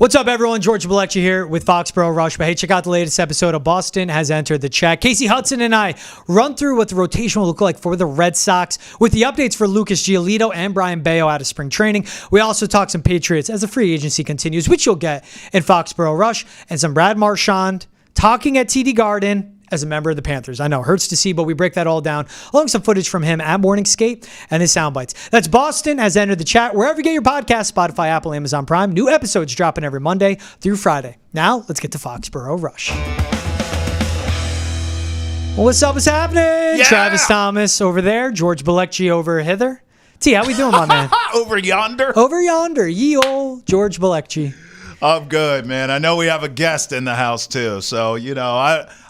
What's up, everyone? George Balekji here with Foxboro Rush. But hey, check out the latest episode of Boston has entered the chat. Casey Hudson and I run through what the rotation will look like for the Red Sox with the updates for Lucas Giolito and Brian Bayo out of spring training. We also talk some Patriots as the free agency continues, which you'll get in Foxboro Rush, and some Brad Marchand talking at TD Garden as a member of the Panthers. I know, hurts to see, but we break that all down, along with some footage from him at Morning Skate and his sound bites. That's Boston has entered the chat. Wherever you get your podcast, Spotify, Apple, Amazon Prime. New episodes dropping every Monday through Friday. Now, let's get to Foxboro Rush. Well, what's up? What's happening? Yeah. Travis Thomas over there. George Balekji over hither. T, how we doing, my man? Over yonder? Over yonder. Ye old George Balekji. I'm good, man. I know we have a guest in the house, too. So,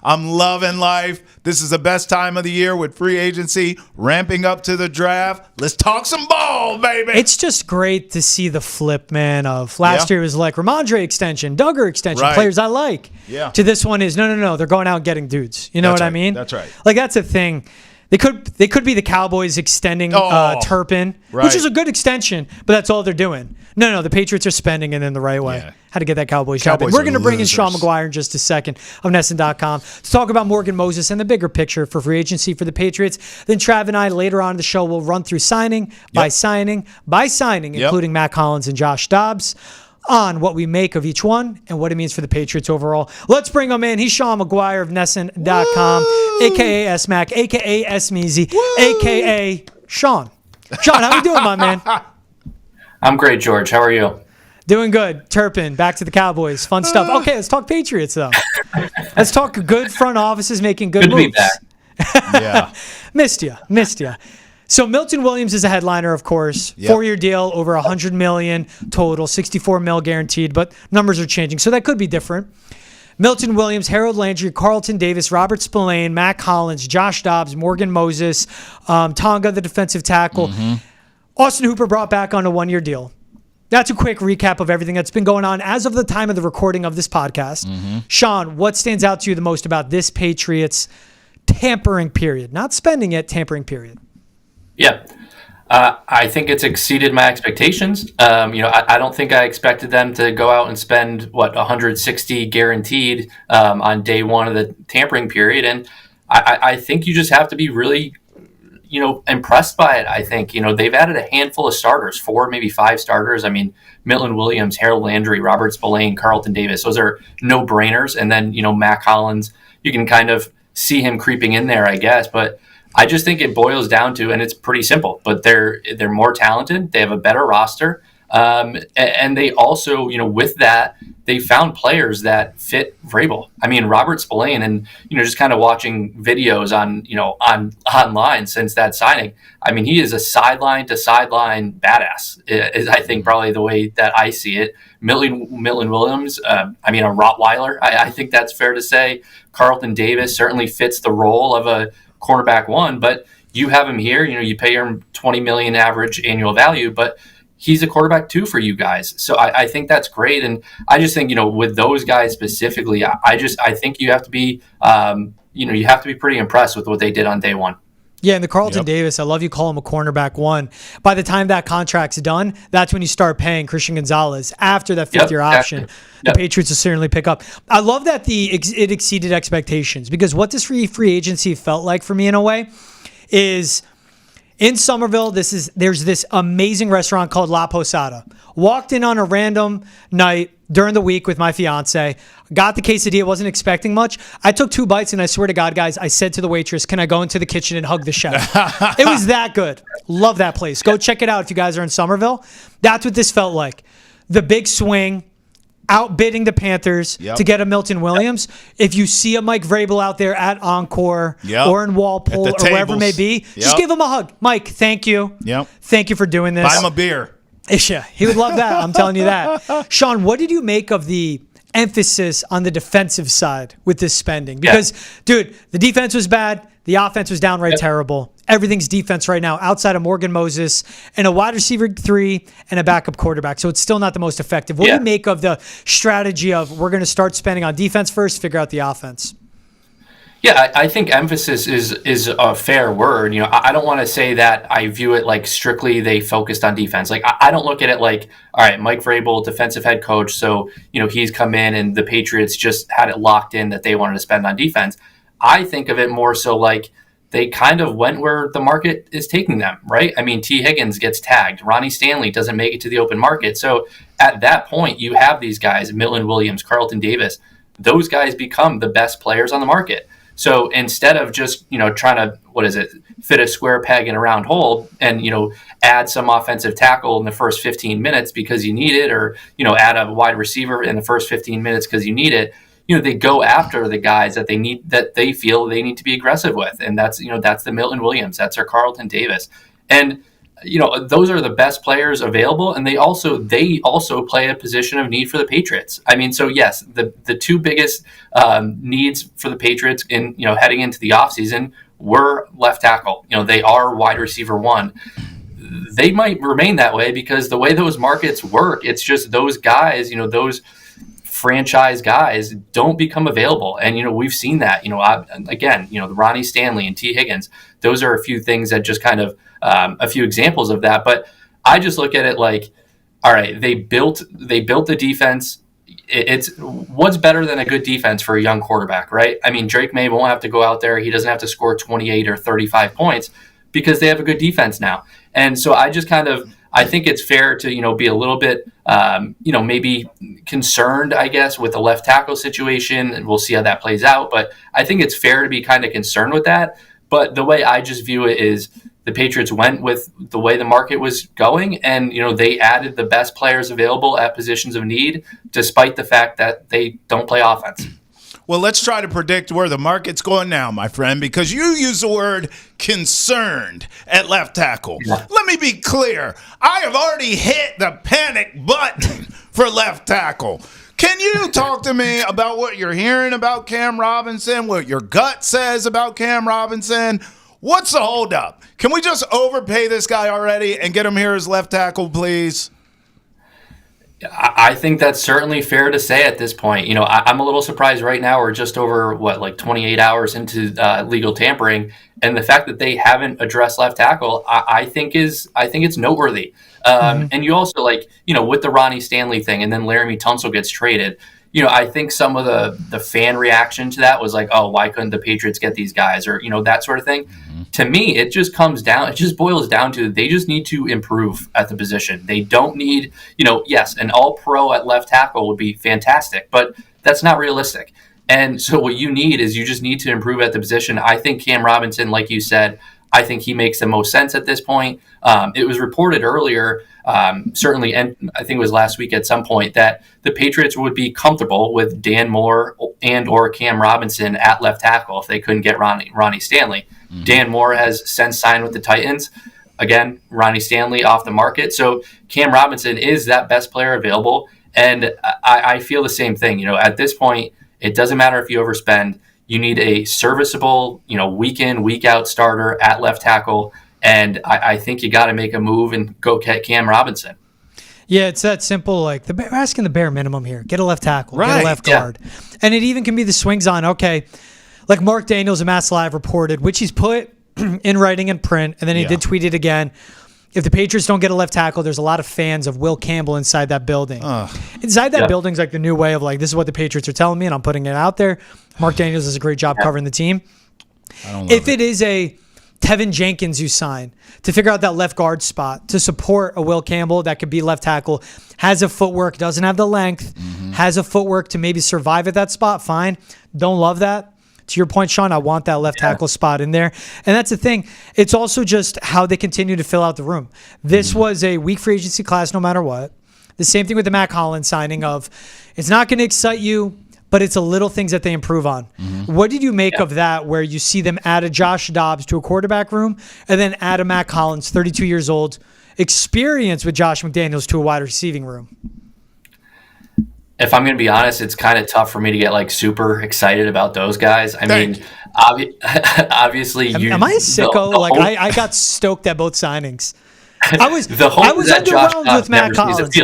I'm loving life. This is the best time of the year with free agency, ramping up to the draft. Let's talk some ball, baby. It's just great to see the flip, man, of last year was like Ramondre extension, Duggar extension, Right. players I like. Yeah. To this one is, no, they're going out and getting dudes. You know That's what I right. mean? That's right. Like, that's a thing. They could be the Cowboys extending Turpin, right. which is a good extension, but that's all they're doing. No, the Patriots are spending it in the right way. Yeah. How to get that Cowboys job. Cowboys We're are going to bring in losers. Sean McGuire in just a second of NESN.com to talk about Morgan Moses and the bigger picture for free agency for the Patriots. Then Trav and I later on in the show will run through signing by signing, including Mack, Hollins, and Josh Dobbs, on what we make of each one and what it means for the Patriots overall. Let's bring him in. He's Sean McGuire of NESN.com, a.k.a. S-Mac, a.k.a. S-Meezy, a.k.a. Sean. Sean, how we doing, my man? I'm great, George. How are you? Doing good. Turpin, back to the Cowboys. Fun stuff. Okay, let's talk Patriots, though. Let's talk good front offices making good moves. To be back. Yeah. Missed ya. So Milton Williams is a headliner, of course. Yep. 4-year deal, over $100 million total, $64 million guaranteed, but numbers are changing, so that could be different. Milton Williams, Harold Landry, Carlton Davis, Robert Spillane, Mack Hollins, Josh Dobbs, Morgan Moses, Tonga, the defensive tackle. Austin Hooper brought back on a 1-year deal. That's a quick recap of everything that's been going on as of the time of the recording of this podcast. Sean, what stands out to you the most about this Patriots tampering period? Not spending it, tampering period. Yeah. I think it's exceeded my expectations. I don't think I expected them to go out and spend, 160 guaranteed on day one of the tampering period. And I think you just have to be really, impressed by it. I think, they've added a handful of starters, 4, maybe 5 starters. I mean, Milton Williams, Harold Landry, Robert Spillane, Carlton Davis. Those are no-brainers. And then, Mack Hollins, you can kind of see him creeping in there, I guess. But I just think it boils down to, and it's pretty simple, but they're more talented. They have a better roster. And they also, with that, they found players that fit Vrabel. I mean, Robert Spillane, and, just kind of watching videos online since that signing. I mean, he is a sideline to sideline badass, is I think probably the way that I see it. Milton Williams, a Rottweiler. I think that's fair to say. Carlton Davis certainly fits the role of a cornerback 1, but you have him here, you pay him $20 million average annual value, but he's a quarterback 2 for you guys. So I think that's great. And I just think, with those guys specifically, I think you have to be, you have to be pretty impressed with what they did on day one. Yeah, and the Carlton Davis, I love you call him a cornerback 1. By the time that contract's done, that's when you start paying Christian Gonzalez after that 5th-year option. The Patriots will certainly pick up. I love that it exceeded expectations, because what this free agency felt like for me in a way is in Somerville, there's this amazing restaurant called La Posada. Walked in on a random night during the week with my fiance, got the quesadilla, wasn't expecting much. I took 2 bites, and I swear to God, guys, I said to the waitress, can I go into the kitchen and hug the chef? It was that good. Love that place. Go check it out if you guys are in Somerville. That's what this felt like. The big swing, outbidding the Panthers to get a Milton Williams. If you see a Mike Vrabel out there at Encore or in Walpole or wherever it may be, just give him a hug. Mike, thank you. Thank you for doing this. Buy him a beer. Yeah, he would love that. I'm telling you that. Sean, what did you make of the emphasis on the defensive side with this spending? Because, dude, the defense was bad. The offense was downright terrible. Everything's defense right now outside of Morgan Moses and a wide receiver 3 and a backup quarterback. So it's still not the most effective. What do you make of the strategy of we're going to start spending on defense first, figure out the offense? Yeah, I think emphasis is a fair word. I don't want to say that I view it like strictly they focused on defense. Like I don't look at it like, all right, Mike Vrabel, defensive head coach, so he's come in and the Patriots just had it locked in that they wanted to spend on defense. I think of it more so like they kind of went where the market is taking them, right? I mean, T. Higgins gets tagged. Ronnie Stanley doesn't make it to the open market. So at that point, you have these guys, Milton Williams, Carlton Davis. Those guys become the best players on the market. So instead of just, trying to, fit a square peg in a round hole and, add some offensive tackle in the first 15 minutes because you need it, or, add a wide receiver in the first 15 minutes because you need it, they go after the guys that they feel they need to be aggressive with. And that's the Milton Williams, that's our Carlton Davis. And, those are the best players available. And they also play a position of need for the Patriots. I mean, so yes, the two biggest needs for the Patriots in, heading into the offseason were left tackle. They are wide receiver one. They might remain that way because the way those markets work, it's just those guys, those franchise guys don't become available. And, we've seen that, the Ronnie Stanley and T. Higgins, those are a few things that just kind of a few examples of that. But I just look at it like, all right, they built the defense. It's what's better than a good defense for a young quarterback, right? I mean, Drake May won't have to go out there. He doesn't have to score 28 or 35 points because they have a good defense now. And so I just I think it's fair to, be a little bit, maybe concerned, I guess, with the left tackle situation, and we'll see how that plays out. But I think it's fair to be kind of concerned with that. But the way I just view it is the Patriots went with the way the market was going, and, they added the best players available at positions of need, despite the fact that they don't play offense. Well, let's try to predict where the market's going now, my friend, because you use the word concerned at left tackle. Yeah. Let me be clear. I have already hit the panic button for left tackle. Can you talk to me about what you're hearing about Cam Robinson, what your gut says about Cam Robinson? What's the holdup? Can we just overpay this guy already and get him here as left tackle, please? I think that's certainly fair to say at this point. I'm a little surprised right now. We're just over 28 hours into legal tampering, and the fact that they haven't addressed left tackle, I think it's noteworthy. And you also with the Ronnie Stanley thing, and then Laramie Tunsil gets traded. I think some of the fan reaction to that was like, oh, why couldn't the Patriots get these guys, or that sort of thing. Mm-hmm. To me, it just boils down to they just need to improve at the position. They don't need, yes, an all-pro at left tackle would be fantastic, but that's not realistic. And so what you need is you just need to improve at the position. I think Cam Robinson, like you said, I think he makes the most sense at this point. It was reported earlier, certainly, and I think it was last week at some point, that the Patriots would be comfortable with Dan Moore and or Cam Robinson at left tackle if they couldn't get Ronnie Stanley. Mm-hmm. Dan Moore has since signed with the Titans. Again, Ronnie Stanley off the market. So Cam Robinson is that best player available. And I feel the same thing. At this point, it doesn't matter if you overspend. You need a serviceable, week in, week out starter at left tackle. And I think you got to make a move and go get Cam Robinson. Yeah, it's that simple. Like we're asking the bare minimum here. Get a left tackle, right, get a left guard. And it even can be the swings on, okay, like Mark Daniels and Matt Live reported, which he's put in writing and print, and then he did tweet it again. If the Patriots don't get a left tackle, there's a lot of fans of Will Campbell inside that building. Inside that building's like the new way of this is what the Patriots are telling me, and I'm putting it out there. Mark Daniels does a great job covering the team. If it is a Tevin Jenkins you sign to figure out that left guard spot to support a Will Campbell that could be left tackle, has a footwork, doesn't have the length, has a footwork to maybe survive at that spot, fine. Don't love that. To your point, Sean, I want that left tackle spot in there. And that's the thing. It's also just how they continue to fill out the room. This was a weak free agency class no matter what. The same thing with the Mack Hollins signing of it's not going to excite you, but it's a little things that they improve on. What did you make of that, where you see them add a Josh Dobbs to a quarterback room and then add a Mack Hollins, 32 years old, experience with Josh McDaniels, to a wide receiving room? If I'm going to be honest, it's kind of tough for me to get super excited about those guys. I mean, obviously, am I a sicko? I got stoked at both signings. I was underwhelmed with Matt Hollins.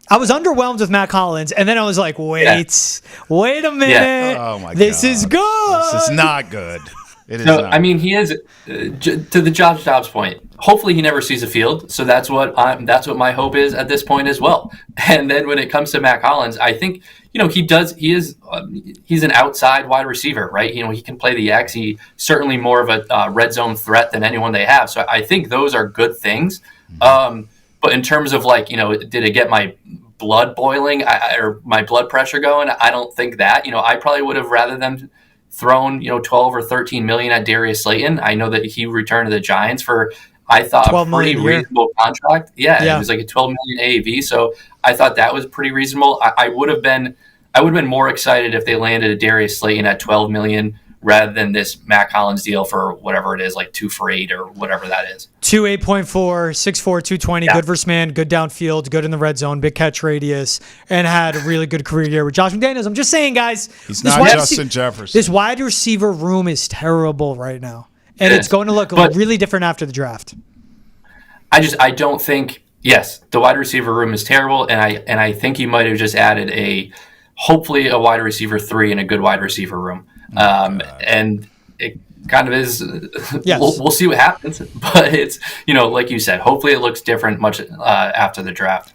I was underwhelmed with Mack Hollins, and then I was like, wait a minute. Yeah. Oh my this God. is good. This is not good. It is No, not. I mean, he is to the Josh Dobbs point. Hopefully, he never sees a field. So that's what my hope is at this point as well. And then when it comes to Mack Hollins, I think he's an outside wide receiver, right? He can play the X. He's certainly more of a red zone threat than anyone they have. So I think those are good things. But in terms of did it get my blood boiling or my blood pressure going? I don't think that. I probably would have rather them thrown 12 or 13 million at Darius Slayton. I know that he returned to the Giants for, I thought, a pretty reasonable contract. Yeah, it was like a 12 million AAV. So I thought that was pretty reasonable. I would have been more excited if they landed a Darius Slayton at 12 million rather than this Mack Hollins deal for whatever it is, like 2 for $8 or whatever that is. 8.4, 6'4", 220, good versus man, good downfield, good in the red zone, big catch radius, and had a really good career year with Josh McDaniels. I'm just saying, guys. He's not Justin Jefferson. This wide receiver room is terrible right now. And it's going to look really different after the draft. I don't think, yes, the wide receiver room is terrible, and I think you might have just added hopefully a wide receiver 3 and a good wide receiver room. And it kind of is. Yes. We'll see what happens, but it's like you said, hopefully it looks different much after the draft.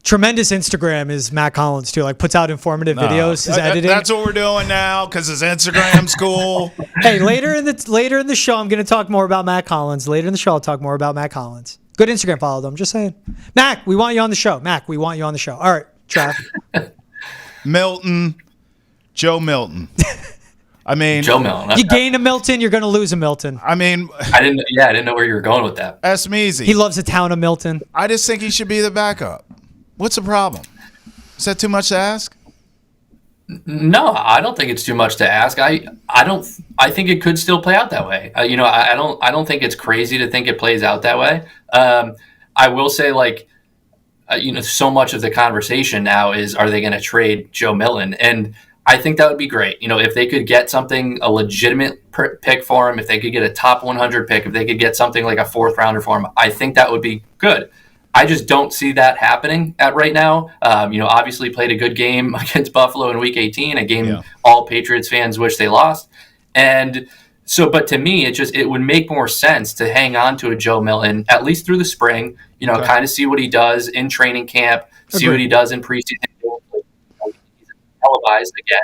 Tremendous Instagram is Mack Hollins too. Like puts out informative videos. His editing. That's what we're doing now because his Instagram's cool. Hey, later in the show, I'm going to talk more about Mack Hollins. Later in the show, I'll talk more about Mack Hollins. Good Instagram follow, though. I'm just saying. Mack, we want you on the show. Mack, we want you on the show. All right, Trav. Joe Milton. I mean, Joe Milton. You gain a Milton, you're going to lose a Milton. I mean, I didn't know where you were going with that. That's easy. He loves the town of Milton. I just think he should be the backup. What's the problem? Is that too much to ask? No, I don't think it's too much to ask. I think it could still play out that way. I don't think it's crazy to think it plays out that way. I will say, so much of the conversation now is, are they going to trade Joe Milton? And I think that would be great. If they could get a legitimate pick for him, if they could get a top 100 pick, if they could get something like a 4th rounder for him, I think that would be good. I just don't see that happening right now. Obviously played a good game against Buffalo in Week 18, a game all Patriots fans wish they lost. And so, but to me, it would make more sense to hang on to a Joe Milton, at least through the spring, kind of see what he does in training camp, see what he does in preseason. He's televised again.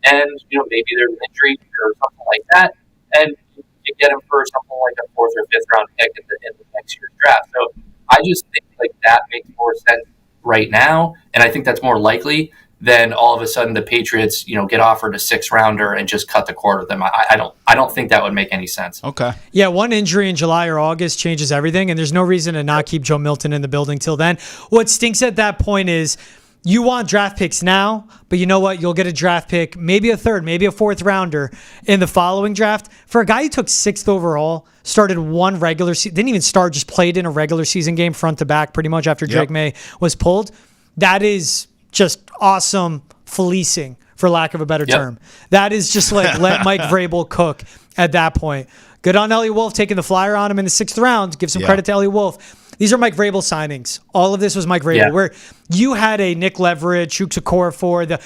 And, maybe there's an injury or something like that. And you get him for something like a 4th or 5th round pick in the next year's draft. So I just think that makes more sense right now. And I think that's more likely than all of a sudden the Patriots, get offered a 6th rounder and just cut the cord with them. I don't think that would make any sense. Okay. Yeah, one injury in July or August changes everything, and there's no reason to not keep Joe Milton in the building till then. What stinks at that point is you want draft picks now, but you know what? You'll get a draft pick, maybe a 3rd, maybe a 4th rounder in the following draft. For a guy who took 6th overall, started one regular season, didn't even start, just played in a regular season game front to back pretty much after Drake May was pulled. That is just awesome fleecing, for lack of a better term. That is just let Mike Vrabel cook at that point. Good on Elliott Wolf taking the flyer on him in the 6th round. Give some credit to Elliott Wolf. These are Mike Vrabel signings. All of this was Mike Vrabel, where you had a Nick Leverett, Chuks Okorafor, the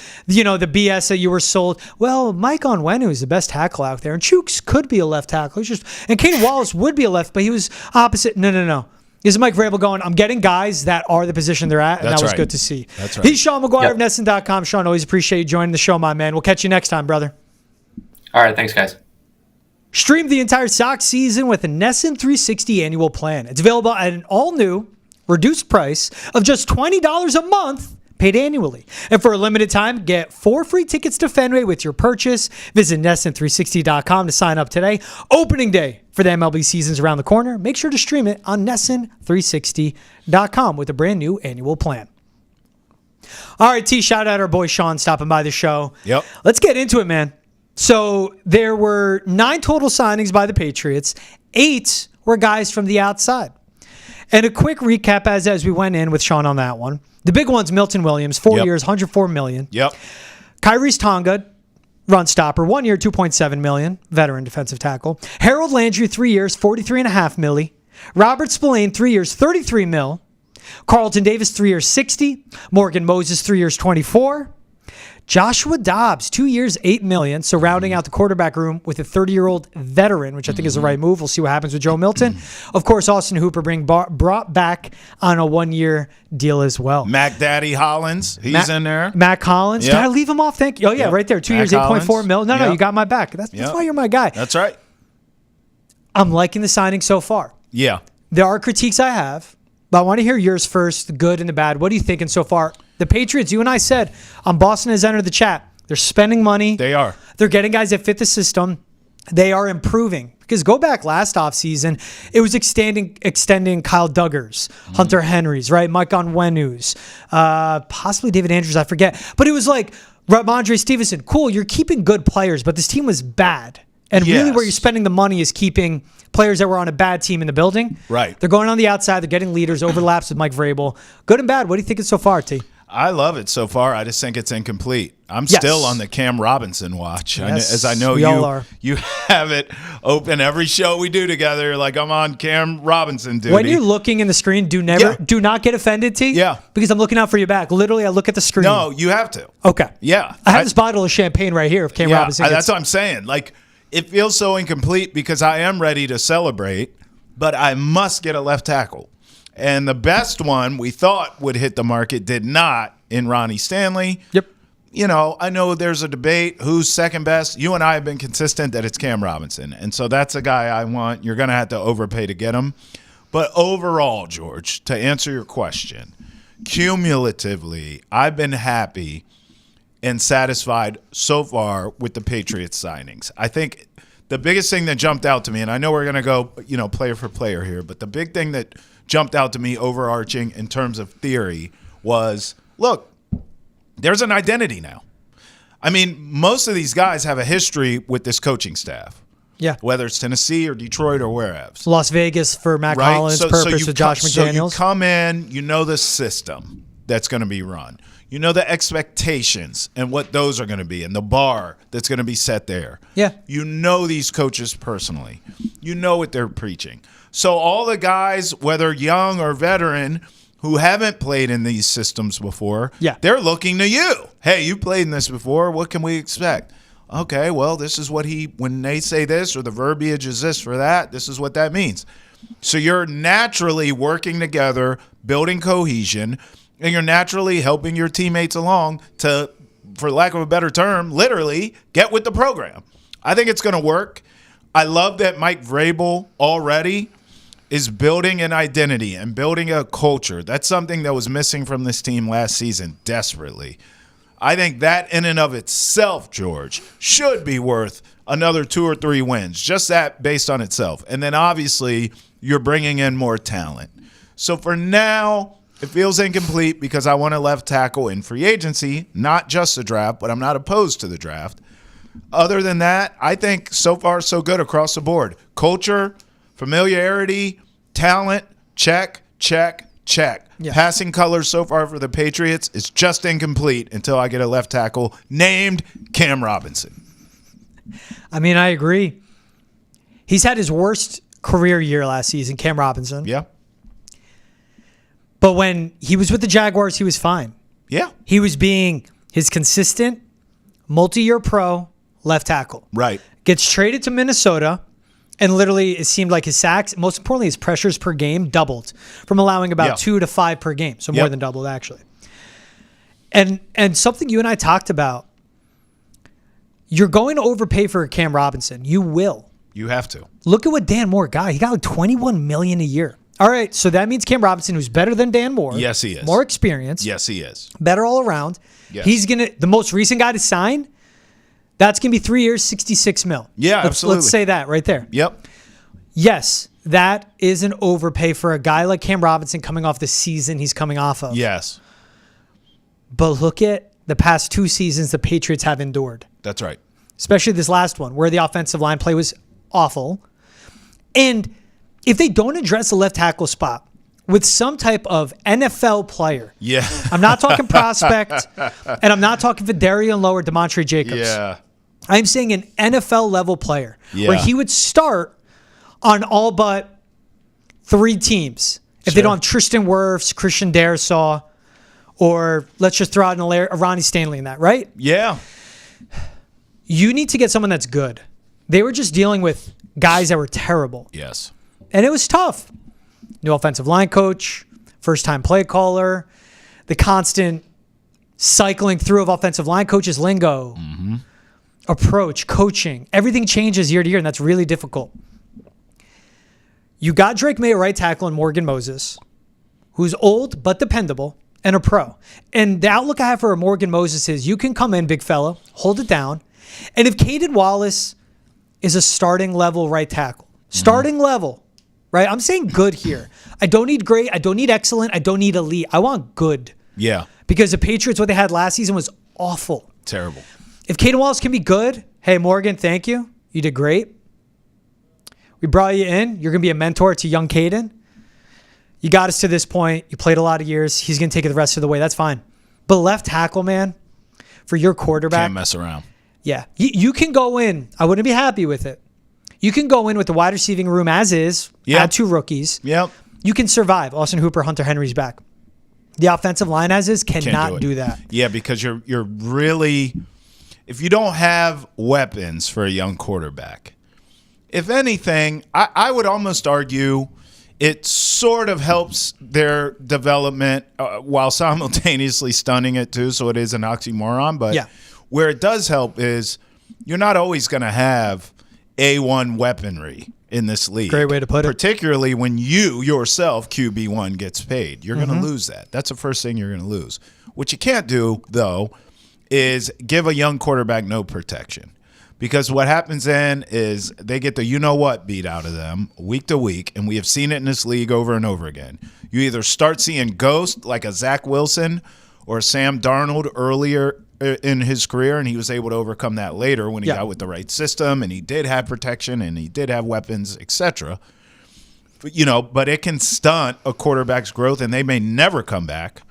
BS that you were sold. Well, Mike Onwenu is the best tackle out there, and Chuks could be a left tackle. And Caden Wallace would be a left, but he was opposite. No. This is Mike Vrabel going, I'm getting guys that are the position they're at, and that was good to see. That's right. He's Sean McGuire of NESN.com. Sean, always appreciate you joining the show, my man. We'll catch you next time, brother. All right, thanks, guys. Stream the entire Sox season with a NESN 360 annual plan. It's available at an all-new, reduced price of just $20 a month, paid annually. And for a limited time, get 4 free tickets to Fenway with your purchase. Visit NESN360.com to sign up today. Opening day for the MLB season's around the corner. Make sure to stream it on NESN360.com with a brand new annual plan. All right, T, shout out our boy Sean stopping by the show. Yep. Let's get into it, man. So there were 9 total signings by the Patriots. 8 were guys from the outside. And a quick recap as we went in with Sean on that one. The big one's Milton Williams, 4 years, $104 million. Yep. Kyrie's Tonga, run stopper, 1 year, $2.7 million, veteran defensive tackle. Harold Landry, 3 years, $43.5 million. Robert Spillane, 3 years, $33 million. Carlton Davis, 3 years, 60. Morgan Moses, 3 years, 24. Joshua Dobbs, 2 years, $8 million. So rounding out the quarterback room with a 30-year-old veteran, which I think is the right move. We'll see what happens with Joe Milton. Of course, Austin Hooper brought back on a 1-year deal as well. Mack Daddy Hollins, he's in there. Mack Hollins. Yep. Did I leave him off? Thank you. Oh, yeah, right there. 2 Mack years, $8.4 million. No, Yep. you got my back. That's why you're my guy. That's right. I'm liking the signing so far. Yeah. There are critiques I have, but I want to hear yours first, the good and the bad. What are you thinking so far? The Patriots, you and I said, Boston has entered the chat. They're spending money. They are. They're getting guys that fit the system. They are improving. Because go back last offseason, it was extending Kyle Duggars, Hunter Henrys, right? Mike Onwenu's, possibly David Andrews, I forget. But it was like Ramondre Stevenson. Cool, you're keeping good players, but this team was bad. And really where you're spending the money is keeping players that were on a bad team in the building. Right. They're going on the outside. They're getting leaders, overlaps with Mike Vrabel. Good and bad. What do you think so far, T? I love it so far. I just think it's incomplete. I'm still on the Cam Robinson watch. Yes, as I know we all are. You have it open every show we do together. Like I'm on Cam Robinson duty. When you're looking in the screen, do not get offended, T. Yeah. Because I'm looking out for your back. Literally, I look at the screen. No, you have to. Okay. Yeah. I have this bottle of champagne right here of Cam Robinson. That's what I'm saying. Like it feels so incomplete because I am ready to celebrate, but I must get a left tackle. And the best one we thought would hit the market did not in Ronnie Stanley. Yep. You know, I know there's a debate who's second best. You and I have been consistent that it's Cam Robinson. And so that's a guy I want. You're going to have to overpay to get him. But overall, George, to answer your question, cumulatively, I've been happy and satisfied so far with the Patriots signings. I think the biggest thing that jumped out to me, and I know we're going to go, player for player here, but the big thing that jumped out to me overarching in terms of theory was, look, there's an identity now. I mean, most of these guys have a history with this coaching staff. Yeah. Whether it's Tennessee or Detroit or wherever. Las Vegas for Mack Hollins' purpose with Josh McDaniels. So you come in, you know the system that's going to be run. You know the expectations and what those are going to be and the bar that's going to be set there. Yeah. You know these coaches personally. You know what they're preaching. So all the guys, whether young or veteran, who haven't played in these systems before, they're looking to you. Hey, you played in this before. What can we expect? Okay, well, this is what when they say this or the verbiage is this for that, this is what that means. So you're naturally working together, building cohesion, and you're naturally helping your teammates along to, for lack of a better term, literally get with the program. I think it's going to work. I love that Mike Vrabel already is building an identity and building a culture. That's something that was missing from this team last season desperately. I think that in and of itself, George, should be worth another 2 or 3 wins, just that based on itself. And then obviously you're bringing in more talent. So for now, it feels incomplete because I want a left tackle in free agency, not just the draft, but I'm not opposed to the draft. Other than that, I think so far so good across the board. Culture, familiarity, talent, check, check, check. Yeah. Passing colors so far for the Patriots is just incomplete until I get a left tackle named Cam Robinson. I mean, I agree. He's had his worst career year last season, Cam Robinson. Yeah. But when he was with the Jaguars, he was fine. Yeah. He was being his consistent, multi-year pro left tackle. Right. Gets traded to Minnesota, and literally it seemed like his sacks, most importantly his pressures per game, doubled from allowing about 2 to 5 per game. So more than doubled, actually. And something you and I talked about, you're going to overpay for Cam Robinson. You will. You have to. Look at what Dan Moore got. He got like $21 million a year. All right, so that means Cam Robinson, who's better than Dan Moore. Yes, he is. More experience. Yes, he is. Better all around. Yes. He's the most recent guy to sign, that's going to be 3 years, $66 million. Yeah, absolutely. Let's say that right there. Yep. Yes, that is an overpay for a guy like Cam Robinson coming off the season he's coming off of. Yes. But look at the past 2 seasons the Patriots have endured. That's right. Especially this last one where the offensive line play was awful. And if they don't address the left tackle spot with some type of NFL player, I'm not talking prospect, and I'm not talking Vidarian Lowe or Demontre Jacobs. Yeah. I'm saying an NFL level player where he would start on all but 3 teams If they don't have Tristan Wirfs, Christian Darrisaw, or let's just throw out a Ronnie Stanley in that, right? Yeah. You need to get someone that's good. They were just dealing with guys that were terrible. Yes. And it was tough. New offensive line coach, first-time play caller, the constant cycling through of offensive line coaches' lingo, approach, coaching. Everything changes year to year, and that's really difficult. You got Drake May at right tackle and Morgan Moses, who's old but dependable and a pro. And the outlook I have for Morgan Moses is you can come in, big fella, hold it down. And if Caden Wallace is a starting level right tackle, starting level, right? I'm saying good here. I don't need great. I don't need excellent. I don't need elite. I want good. Yeah. Because the Patriots, what they had last season was awful. Terrible. If Caden Wallace can be good, hey, Morgan, thank you. You did great. We brought you in. You're going to be a mentor to young Caden. You got us to this point. You played a lot of years. He's going to take it the rest of the way. That's fine. But left tackle, man, for your quarterback. Can't mess around. Yeah. You can go in. I wouldn't be happy with it. You can go in with the wide receiving room as is. Yep. Add 2 rookies. Yep. You can survive. Austin Hooper, Hunter Henry's back. The offensive line as is cannot do that. Yeah, because you're really, if you don't have weapons for a young quarterback, if anything, I would almost argue it sort of helps their development while simultaneously stunning it too. So it is an oxymoron. But where it does help is you're not always going to have A1 weaponry in this league. Great way to put it. Particularly when you yourself, QB1, gets paid. You're going to lose that. That's the first thing you're going to lose. What you can't do, though, is give a young quarterback no protection. Because what happens then is they get the you-know-what beat out of them week to week, and we have seen it in this league over and over again. You either start seeing ghosts like a Zach Wilson or Sam Darnold earlier in his career, and he was able to overcome that later when he got with the right system, and he did have protection, and he did have weapons, etc. But it can stunt a quarterback's growth, and they may never come back.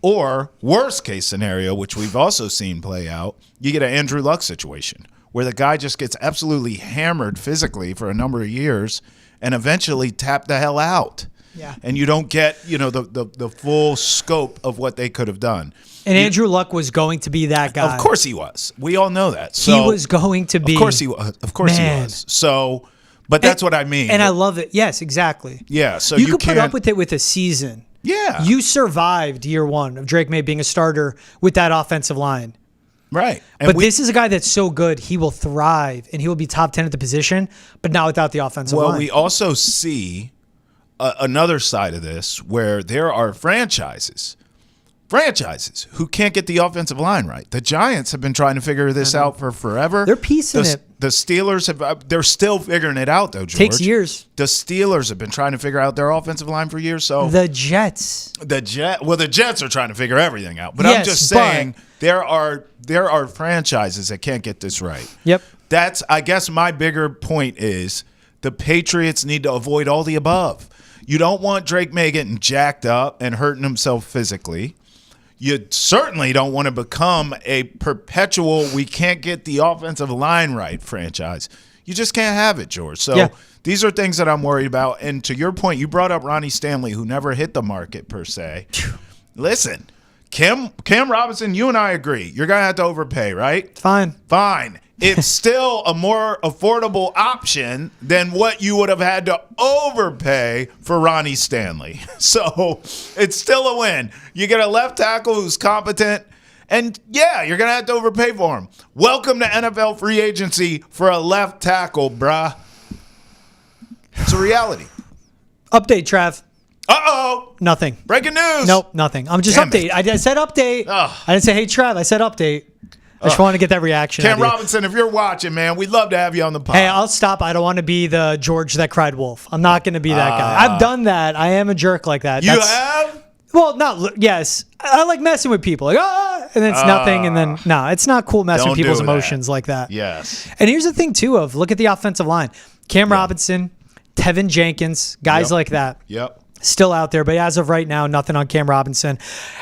Or, worst case scenario, which we've also seen play out, you get an Andrew Luck situation where the guy just gets absolutely hammered physically for a number of years and eventually tap the hell out. Yeah. And you don't get, the full scope of what they could have done. And Andrew Luck was going to be that guy. Of course he was. We all know that. So, he was going to be. Of course he was. Of course he was. So, but that's what I mean. And I love it. Yes, exactly. Yeah. So you could put up with it with a season. Yeah. You survived year one of Drake May being a starter with that offensive line. Right. And but this is a guy that's so good, he will thrive, and he will be top 10 at the position, but not without the offensive line. Well, we also see another side of this where there are franchises who can't get the offensive line right. The Giants have been trying to figure this out for forever. They're piecing it. The Steelers they're still figuring it out, though, George. Takes years. The Steelers have been trying to figure out their offensive line for years. So the Jets. The Jets are trying to figure everything out. But I'm just saying there are franchises that can't get this right. Yep. That's, I guess, my bigger point is the Patriots need to avoid all the above. You don't want Drake May getting jacked up and hurting himself physically. You certainly don't want to become a perpetual we can't get the offensive line right franchise. You just can't have it, George. So these are things that I'm worried about. And to your point, you brought up Ronnie Stanley, who never hit the market per se. Listen, Cam Robinson, you and I agree. You're going to have to overpay, right? Fine. It's still a more affordable option than what you would have had to overpay for Ronnie Stanley. So it's still a win. You get a left tackle who's competent, and you're going to have to overpay for him. Welcome to NFL free agency for a left tackle, bruh. It's a reality. Update, Trav. Uh-oh. Nothing. Breaking news. Nope, nothing. I'm just update. I said update. I didn't say, hey, Trav. I said update. I just want to get that reaction. Cam Robinson, if you're watching, man, we'd love to have you on the pod. Hey, I'll stop. I don't want to be the George that cried wolf. I'm not going to be that guy. I've done that. I am a jerk like that. You have? Well, yes. I like messing with people. Like, and then it's nothing. And then, it's not cool messing with people's emotions like that. Yes. And here's the thing, too, look at the offensive line. Cam Robinson, Tevin Jenkins, guys like that. Yep. Still out there, but as of right now, nothing on Cam Robinson.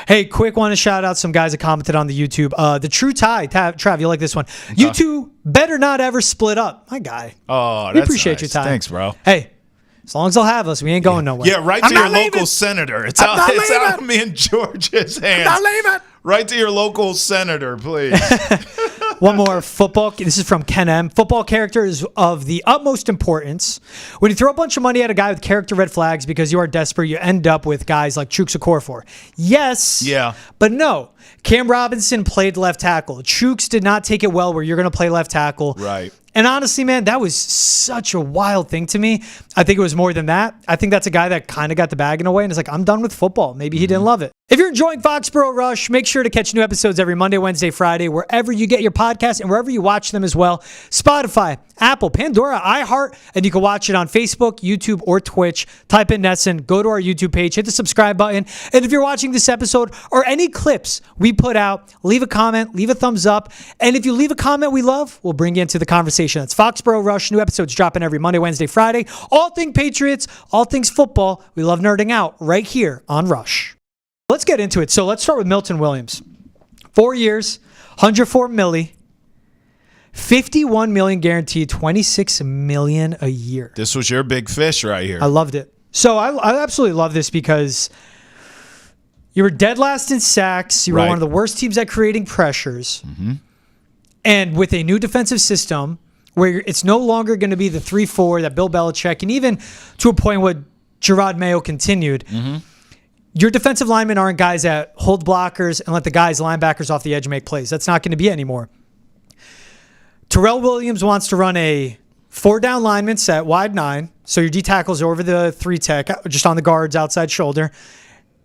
Hey, quick, want to shout out some guys that commented on the YouTube. The True Tie, Trav, you like this one. Okay. You two better not ever split up. My guy. Oh, we appreciate you, Ty. Thanks, bro. Hey, As long as they'll have us, we ain't going nowhere. Yeah, right to your local senator. It's out of me and George's hands. I'm not leaving. Right to your local senator, please. One more football. This is from Ken M. Football character is of the utmost importance. When you throw a bunch of money at a guy with character red flags because you are desperate, you end up with guys like Chooks Okorafor. Yes. Yeah. But no. Cam Robinson played left tackle. Chooks did not take it well where you're going to play left tackle. Right. And honestly, man, that was such a wild thing to me. I think it was more than that. I think that's a guy that kind of got the bag in a way and is like, I'm done with football. Maybe he didn't love it. If you're enjoying Foxboro Rush, make sure to catch new episodes every Monday, Wednesday, Friday, wherever you get your podcasts and wherever you watch them as well. Spotify, Apple, Pandora, iHeart, and you can watch it on Facebook, YouTube, or Twitch. Type in Nesson, go to our YouTube page, hit the subscribe button. And if you're watching this episode or any clips we put out, leave a comment, leave a thumbs up. And if you leave a comment we love, we'll bring you into the conversation. That's Foxboro Rush. New episodes dropping every Monday, Wednesday, Friday. All things Patriots, all things football. We love nerding out right here on Rush. Let's get into it. So let's start with Milton Williams. 4 years, $104 million, $51 million guaranteed, $26 million a year. This was your big fish right here. I loved it. So I absolutely love this because you were dead last in sacks. You were one of the worst teams at creating pressures. Mm-hmm. And with a new defensive system where it's no longer going to be the 3-4 that Bill Belichick, and even to a point where Gerard Mayo continued, your defensive linemen aren't guys that hold blockers and let the guys, linebackers off the edge make plays. That's not going to be anymore. Terrell Williams wants to run a 4-down lineman set, wide 9. So your D tackles are over the 3 tech, just on the guards, outside shoulder.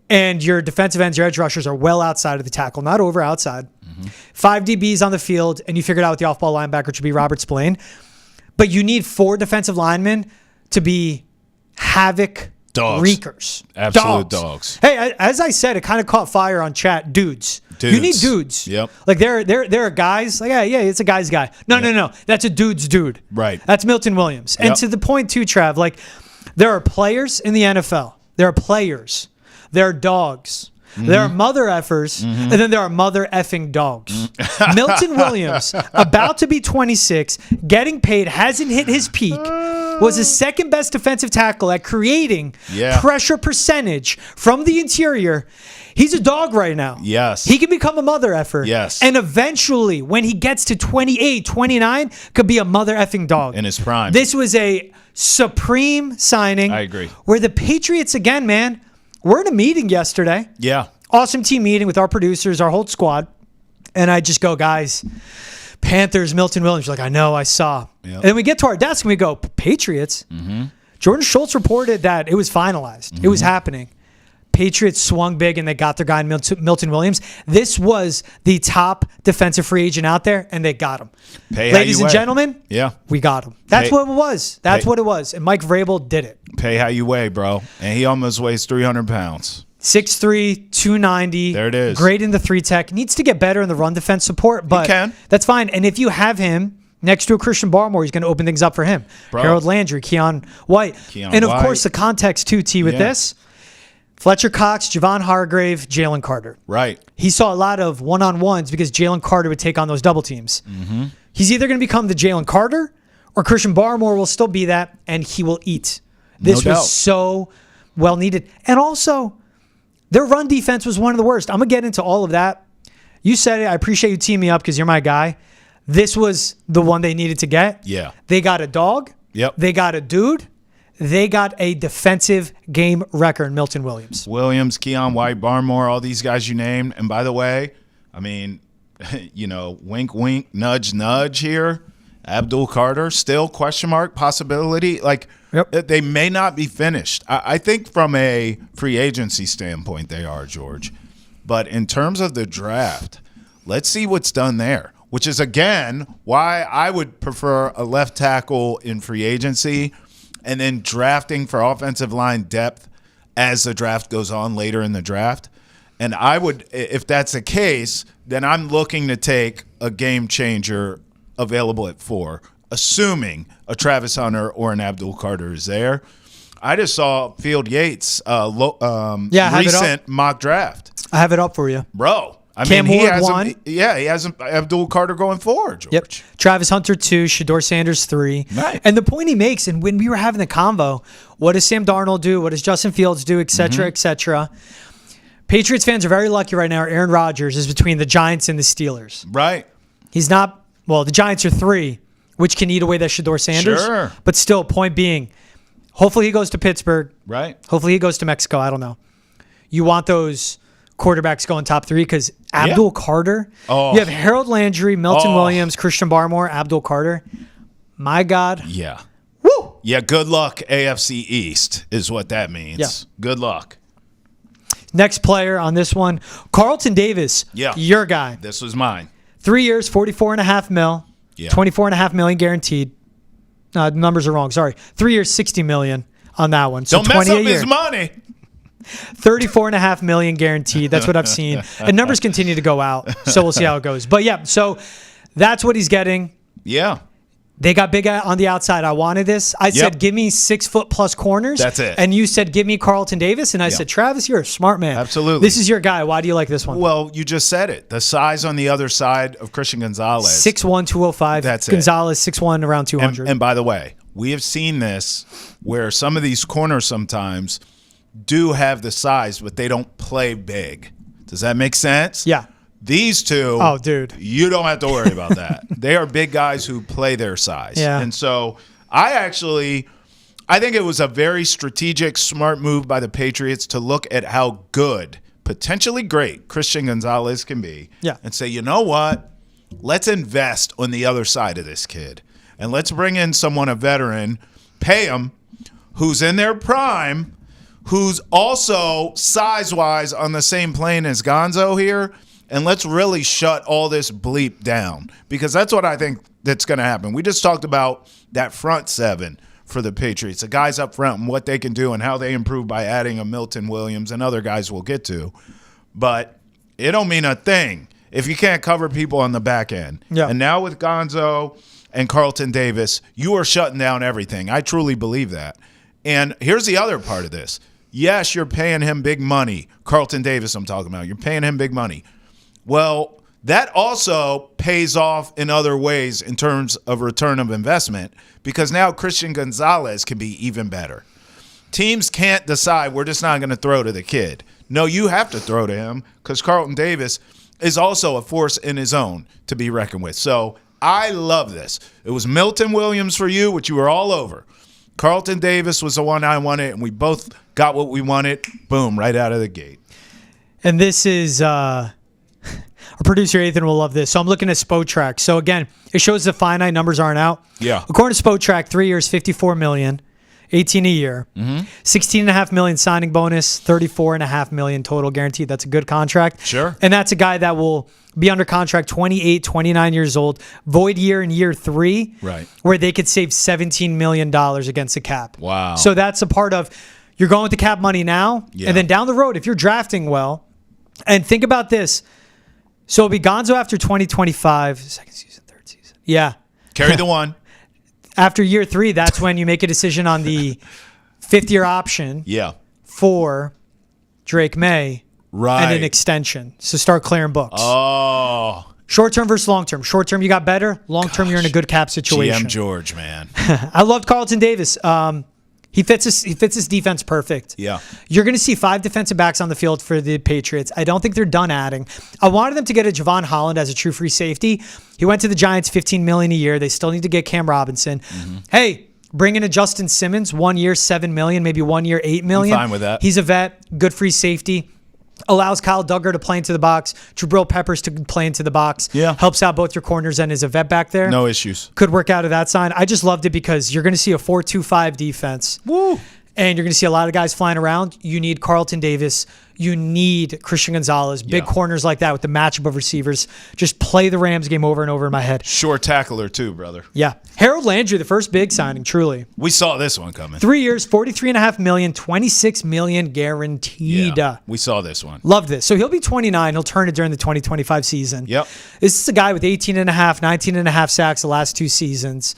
And your defensive ends, your edge rushers are well outside of the tackle, not over, outside. 5 DBs on the field, and you figured out what the off-ball linebacker should be, Robert Spillane. But you need 4 defensive linemen to be havoc dogs. Wreakers. Absolute dogs. Hey, as I said, it kind of caught fire on chat. Dudes. You need dudes. Yep. Like there are guys. Like yeah, it's a guy's guy. No. That's a dude's dude. Right. That's Milton Williams. And to the point too, Trav. Like there are players in the NFL. There are players. There are dogs. There are mother effers, and then there are mother effing dogs. Milton Williams, about to be 26, getting paid, hasn't hit his peak, was the second best defensive tackle at creating pressure percentage from the interior. He's a dog right now. Yes. He can become a mother effer. Yes. And eventually, when he gets to 28, 29, could be a mother effing dog. In his prime. This was a supreme signing. I agree. Where the Patriots, again, man, we're in a meeting yesterday. Yeah. Awesome team meeting with our producers, our whole squad. And I just go, guys, Panthers, Milton Williams. You're like, I know, I saw. Yep. And then we get to our desk and we go, Patriots? Jordan Schultz reported that it was finalized. It was happening. Patriots swung big and they got their guy, Milton Williams. This was the top defensive free agent out there, and they got him. Ladies and gentlemen, we got him. That's what it was. That's what it was. And Mike Vrabel did it. Pay how you weigh, bro. And he almost weighs 300 pounds. 6'3", 290. There it is. Great in the 3-tech. Needs to get better in the run defense support, but that's fine. And if you have him next to a Christian Barmore, he's going to open things up for him. Harold Landry, Keon White. And, of course, the context, too, T, with this. Fletcher Cox, Javon Hargrave, Jalen Carter. Right. He saw a lot of one-on-ones because Jalen Carter would take on those double teams. He's either going to become the Jalen Carter or Christian Barmore will still be that, and he will eat. This was so well needed. And also, their run defense was one of the worst. I'm going to get into all of that. You said it. I appreciate you teaming me up because you're my guy. This was the one they needed to get. Yeah. They got a dog. Yep. They got a dude. They got a defensive game wrecker in Milton Williams. Williams, Keon White, Barmore, all these guys you named. And by the way, I mean, wink, wink, nudge, nudge here. Abdul Carter, still question mark, possibility. Like, they may not be finished. I think from a free agency standpoint they are, George. But in terms of the draft, let's see what's done there, which is, again, why I would prefer a left tackle in free agency and then drafting for offensive line depth as the draft goes on later in the draft. And I would, if that's the case, then I'm looking to take a game changer available at 4, assuming a Travis Hunter or an Abdul Carter is there. I just saw Field Yates' recent mock draft. I have it up for you. Bro, I Cam mean, he Ward has 1. he has Abdul Carter going 4, George. Yep. Travis Hunter 2, Shador Sanders 3. Right. And the point he makes, and when we were having the convo, what does Sam Darnold do? What does Justin Fields do, et cetera, et cetera. Patriots fans are very lucky right now. Aaron Rodgers is between the Giants and the Steelers. Right. He's not, well, the Giants are 3, which can eat away that Shador Sanders. Sure. But still, point being, hopefully he goes to Pittsburgh. Right. Hopefully he goes to Mexico. I don't know. You want those quarterbacks going top 3 because Abdul Carter. Oh. You have Harold Landry, Milton Williams, Christian Barmore, Abdul Carter. My God. Yeah. Woo! Yeah, good luck, AFC East, is what that means. Yeah. Good luck. Next player on this one, Carlton Davis. Yeah. Your guy. This was mine. 3 years, $44.5 million. Yeah. $24.5 million guaranteed. Numbers are wrong. Sorry. 3 years, $60 million on that one. So Don't mess 20 up a year. his money. $34.5 million guaranteed. That's what I've seen. And numbers continue to go out. So we'll see how it goes. But yeah, so that's what he's getting. Yeah. They got big on the outside. I wanted this. I said, give me 6 foot plus corners. That's it. And you said, give me Carlton Davis. And I said, Travis, you're a smart man. Absolutely. This is your guy. Why do you like this one? Well, you just said it. The size on the other side of Christian Gonzalez. 6'1", 205. That's it. Gonzalez, 6'1", around 200. And by the way, we have seen this where some of these corners sometimes do have the size, but they don't play big. Does that make sense? Yeah. These two, Oh, dude. you don't have to worry about that. They are big guys who play their size. Yeah. And so I think it was a very strategic, smart move by the Patriots to look at how good, potentially great, Christian Gonzalez can be. Yeah. And say, you know what? Let's invest on the other side of this kid. And let's bring in someone, a veteran, pay him, who's in their prime, who's also size-wise on the same plane as Gonzo here, and let's really shut all this bleep down, because that's what I think that's going to happen. We just talked about that front seven for the Patriots, the guys up front and what they can do and how they improve by adding a Milton Williams and other guys we'll get to. But it don't mean a thing if you can't cover people on the back end. Yeah. And now with Gonzo and Carlton Davis, you are shutting down everything. I truly believe that. And here's the other part of this. Yes, you're paying him big money. Carlton Davis, I'm talking about. You're paying him big money. Well, that also pays off in other ways in terms of return of investment, because now Christian Gonzalez can be even better. Teams can't decide, we're just not going to throw to the kid. No, you have to throw to him, because Carlton Davis is also a force in his own to be reckoned with. So I love this. It was Milton Williams for you, which you were all over. Carlton Davis was the one I wanted, and we both got what we wanted. Boom, right out of the gate. And this is our producer Ethan will love this. So I'm looking at Spotrac. So again, it shows the finite numbers aren't out. Yeah. According to Spotrac, 3 years, $54 million, $18 a year, $16.5 million signing bonus, $34.5 million total guaranteed. That's a good contract. Sure. And that's a guy that will be under contract 28, 29 years old, void year in year 3, Right. where they could save $17 million against the cap. Wow. So that's a part of, you're going with the cap money now, Yeah. and then down the road, if you're drafting well, and think about this. So it'll be Gonzo after 2025, second season, third season. Yeah. Carry the one. After year 3, that's when you make a decision on the 5th-year option Yeah. for Drake May Right. and an extension. So start clearing books. Oh. Short-term versus long-term. Short-term, you got better. Long-term, you're in a good cap situation. GM George, man. I loved Carlton Davis. He fits his defense perfect. Yeah. You're going to see 5 defensive backs on the field for the Patriots. I don't think they're done adding. I wanted them to get a Javon Holland as a true free safety. He went to the Giants, $15 million a year. They still need to get Cam Robinson. Hey, bring in a Justin Simmons, 1 year, $7 million, maybe 1 year, $8 million. I'm fine with that. He's a vet, good free safety. Allows Kyle Duggar to play into the box, Jabril Peppers to play into the box. Yeah. Helps out both your corners and is a vet back there. No issues. Could work out of that sign. I just loved it because you're going to see a 4-2-5 defense. Woo. And you're going to see a lot of guys flying around. You need Carlton Davis. You need Christian Gonzalez. Big corners like that with the matchup of receivers. Just play the Rams game over and over in my head. Short tackler too, brother. Yeah. Harold Landry, the first big signing, truly. We saw this one coming. 3 years, $43.5 million, $26 million guaranteed. Yeah, we saw this one. Love this. So he'll be 29. He'll turn it during the 2025 season. Yep. This is a guy with 18.5, 19.5 sacks the last 2 seasons.